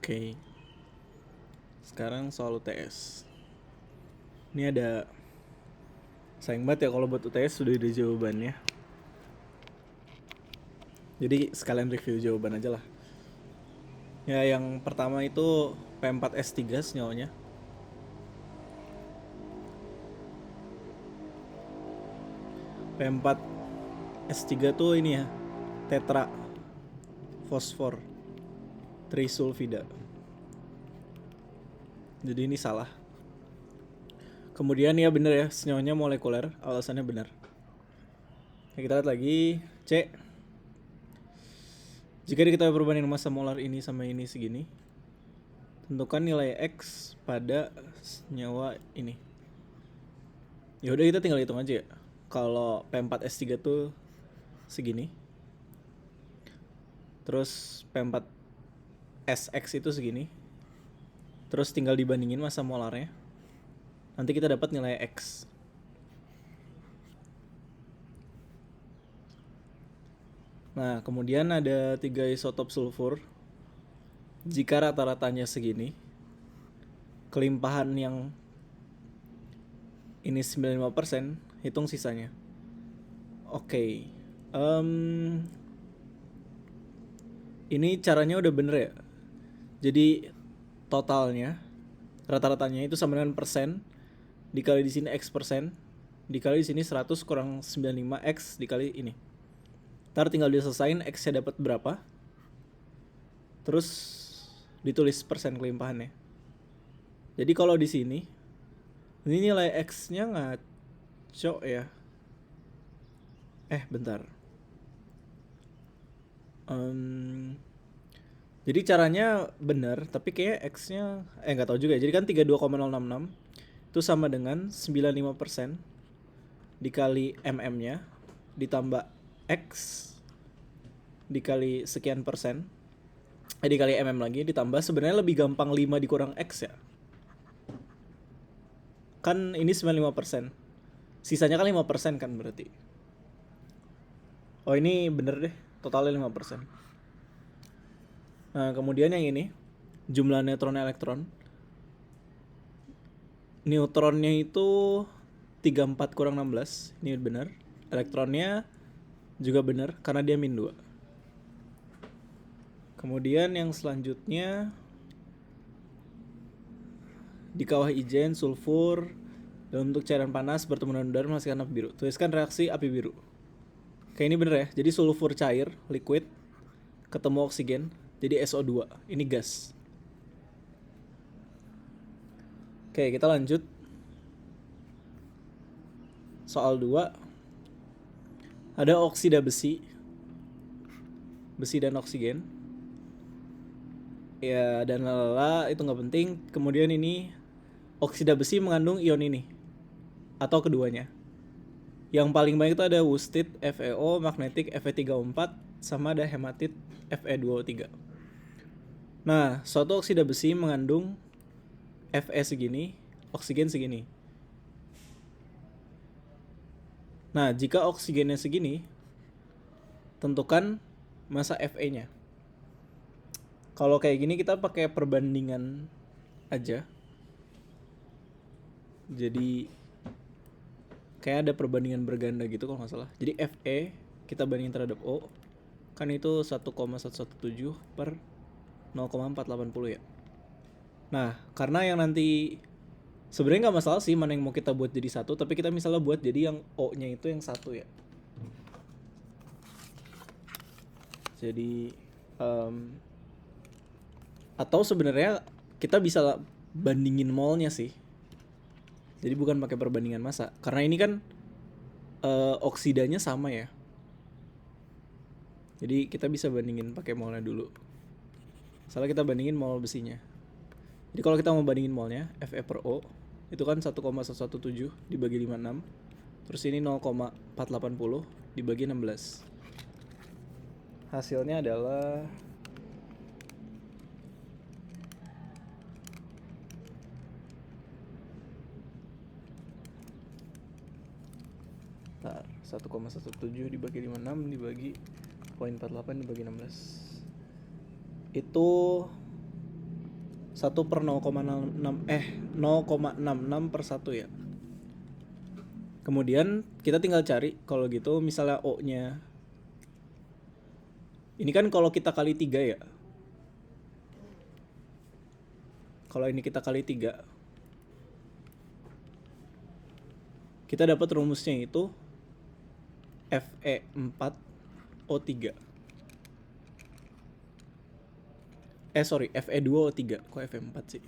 Oke, sekarang soal UTS. Ini ada, sayang banget ya kalau buat UTS sudah ada jawabannya. Jadi sekalian review jawaban aja lah. Ya, yang pertama itu P4S3 senyawanya. P4S3 tuh ini ya, tetra fosfor trisulfida. Jadi ini salah. Kemudian ya bener ya, senyawanya molekuler, alasannya benar. Ya, kita lihat lagi, C. Jika diketahui perbandingan massa molar ini sama ini segini, tentukan nilai X pada senyawa ini. Ya udah kita tinggal hitung aja ya. Kalau P4S3 tuh segini. Terus P4SX itu segini. Terus tinggal dibandingin massa molarnya. Nanti kita dapat nilai X. Nah, kemudian ada 3 isotop sulfur. Jika rata-ratanya segini, kelimpahan yang ini 95%, hitung sisanya. Oke. Ini caranya udah bener ya. Jadi totalnya rata-ratanya itu sama dengan persen dikali di sini X persen dikali di sini 100 kurang 95 X dikali ini. Ntar tinggal diselesain X-nya dapat berapa. Terus ditulis persen kelimpahannya. Jadi kalau di sini ini nilai X-nya ngaco ya. Bentar. Jadi caranya benar, tapi kayak X-nya nggak tahu juga. Jadi kan 32,066 itu sama dengan 95% dikali mm-nya ditambah X dikali sekian persen dikali mm lagi ditambah, sebenarnya lebih gampang 5 dikurang X ya. Kan ini 95%. Sisanya kan 5% kan berarti. Oh, ini bener deh, totalnya 5%. Nah, kemudian yang ini jumlah neutron elektron. Neutronnya itu 34 kurang 16. Ini benar. Elektronnya juga benar karena dia min 2. Kemudian yang selanjutnya di kawah ijen sulfur dan untuk cairan panas bertemu dengan udara menghasilkan api biru. Tuliskan reaksi api biru. Kayak ini bener ya. Jadi sulfur cair, liquid, ketemu oksigen, jadi SO2. Ini gas. Oke, kita lanjut. Soal 2. Ada oksida besi. Besi dan oksigen. Ya, dan lalala, itu nggak penting. Kemudian ini oksida besi mengandung ion ini atau keduanya. Yang paling banyak itu ada wustit FeO, magnetik Fe34, sama ada hematit Fe2O3. Nah, suatu oksida besi mengandung Fe segini, oksigen segini. Nah, jika oksigennya segini, tentukan massa Fe-nya. Kalau kayak gini kita pakai perbandingan aja. Jadi kayak ada perbandingan berganda gitu kalau nggak salah. Jadi Fe kita bandingin terhadap O, kan itu 1,117 per 0,480 ya. Nah, karena yang nanti sebenarnya nggak masalah sih mana yang mau kita buat jadi 1, tapi kita misalnya buat jadi yang O-nya itu yang 1 ya. Jadi atau sebenarnya kita bisa bandingin molnya sih. Jadi bukan pakai perbandingan massa. Karena ini kan oksidanya sama ya. Jadi kita bisa bandingin pakai molnya dulu. Misalnya kita bandingin mol besinya. Jadi kalau kita mau bandingin molnya, Fe per O itu kan 1,117 dibagi 56. Terus ini 0,480 dibagi 16. Hasilnya adalah 1,17 dibagi 56 dibagi 0,48 dibagi 16. Itu 1 per 0,66 per 1 ya. Kemudian kita tinggal cari kalau gitu misalnya O-nya. Ini kan kalau kita kali 3 ya. Kalau ini kita kali 3, kita dapat rumusnya itu Fe4O3. Fe2O3. Kok Fe4 sih?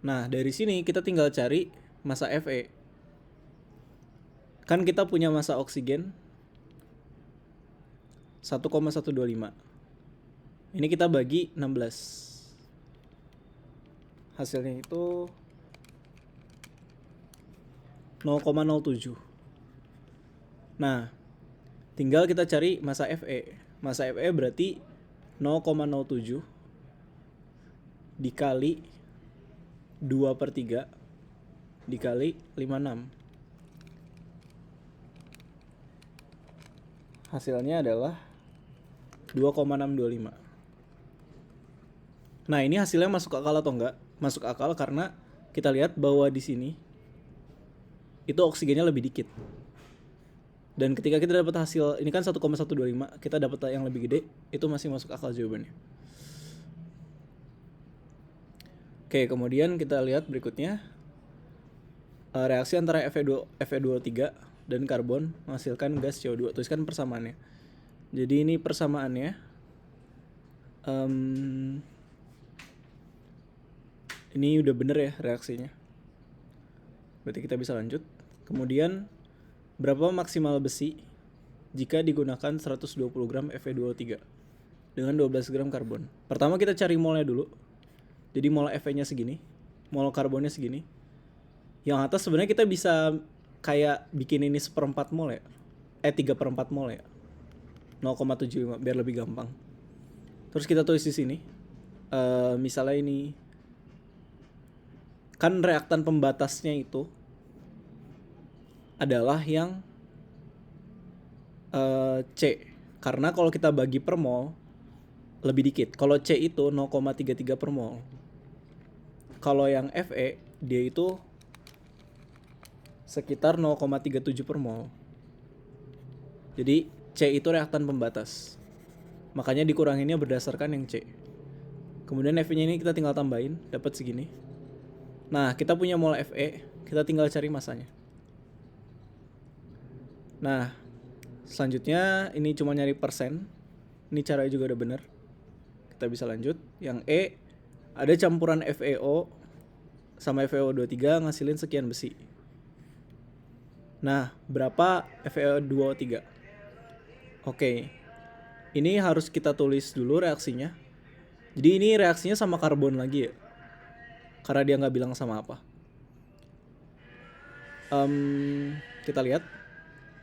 Nah, dari sini kita tinggal cari massa Fe. Kan kita punya massa oksigen 1,125. Ini kita bagi 16. Hasilnya itu 0,07. Nah, tinggal kita cari massa Fe. Massa Fe berarti 0,07 dikali 2 per 3 dikali 56. Hasilnya adalah 2,625. Nah, ini hasilnya masuk akal atau enggak? Masuk akal karena kita lihat bahwa di sini itu oksigennya lebih dikit. Dan ketika kita dapat hasil, ini kan 1,125, kita dapat yang lebih gede, itu masih masuk akal jawabannya. Oke, kemudian kita lihat berikutnya. Reaksi antara Fe2O3 dan karbon menghasilkan gas CO2. Tuliskan persamaannya. Jadi ini persamaannya. Ini udah bener ya reaksinya. Berarti kita bisa lanjut. Kemudian berapa maksimal besi jika digunakan 120 gram Fe2O3 dengan 12 gram karbon? Pertama kita cari molnya dulu. Jadi mol Fe-nya segini, mol karbonnya segini. Yang atas sebenarnya kita bisa kayak bikin ini 1/4 mol ya. 3/4 mol ya. 0,75 biar lebih gampang. Terus kita tulis di sini. Misalnya ini kan reaktan pembatasnya itu adalah yang C. Karena kalau kita bagi per mol lebih dikit. Kalau C itu 0,33 per mol. Kalau yang Fe dia itu sekitar 0,37 per mol. Jadi C itu reaktan pembatas. Makanya dikuranginnya berdasarkan yang C. Kemudian Fe-nya ini kita tinggal tambahin, dapat segini. Nah, kita punya mol Fe, kita tinggal cari masanya. Nah, selanjutnya ini cuma nyari persen. Ini caranya juga udah bener. Kita bisa lanjut. Yang E, ada campuran FeO sama FeO23 ngasilin sekian besi. Nah, berapa FeO2O3? Oke. Ini harus kita tulis dulu reaksinya. Jadi ini reaksinya sama karbon lagi ya. Karena dia nggak bilang sama apa. Kita lihat.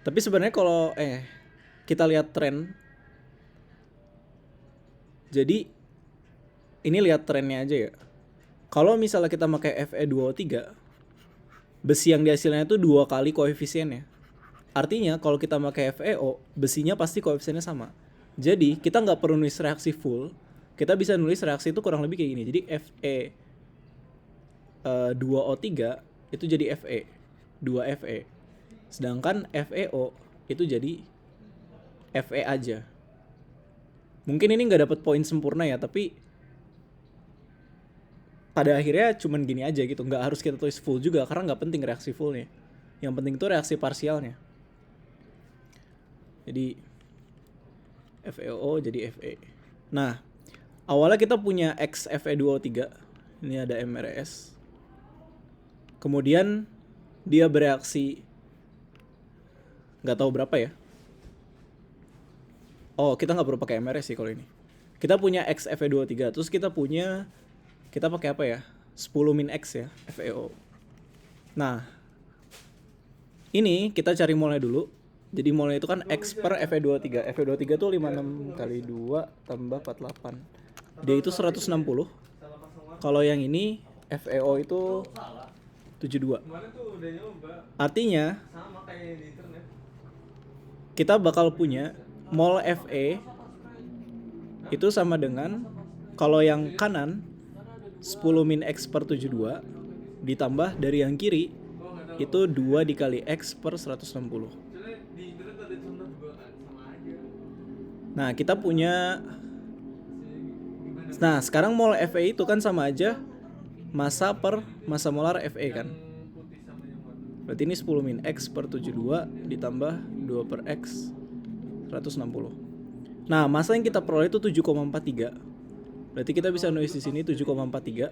Tapi sebenarnya kalau kita lihat tren. Jadi ini lihat trennya aja ya. Kalau misalnya kita pakai Fe2O3, besi yang dihasilnya itu 2 kali koefisiennya. Artinya kalau kita pakai FeO, besinya pasti koefisiennya sama. Jadi kita nggak perlu nulis reaksi full, kita bisa nulis reaksi itu kurang lebih kayak gini. Jadi Fe2O3 itu jadi Fe, 2 Fe. Sedangkan FeO itu jadi Fe aja. Mungkin ini nggak dapat poin sempurna ya, tapi pada akhirnya cuman gini aja gitu. Nggak harus kita tulis full juga karena nggak penting reaksi fullnya. Yang penting itu reaksi parsialnya. Jadi FeO jadi Fe. Nah, awalnya kita punya X Fe2O3. Ini ada MRS. Kemudian dia bereaksi nggak tahu berapa ya. Oh, kita nggak perlu pakai MRS sih kalau ini. Kita punya X Fe2O3. Terus kita pakai apa ya? 10 min X ya, FeO. Nah, ini kita cari molnya dulu. Jadi molnya itu kan X per Fe2O3. Fe2O3 tuh 56 kali 2 tambah 48. Dia itu 160. Kalau yang ini FeO itu 72. Artinya kita bakal punya mol Fe itu sama dengan, kalau yang kanan 10 min X per 72 ditambah dari yang kiri itu 2 dikali X per 160. Nah kita punya, nah sekarang mol Fe itu kan sama aja massa per massa molar Fe kan. Berarti ini 10 min X per 72 ditambah 2 per X 160. Nah massa yang kita peroleh itu 7,43. Berarti kita bisa nulis di sini 7,43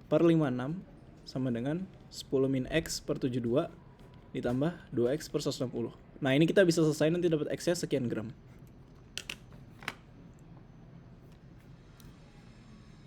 per 56 sama dengan 10 min X per 72 ditambah 2X per 160. Nah ini kita bisa selesai, nanti dapat X nya sekian gram.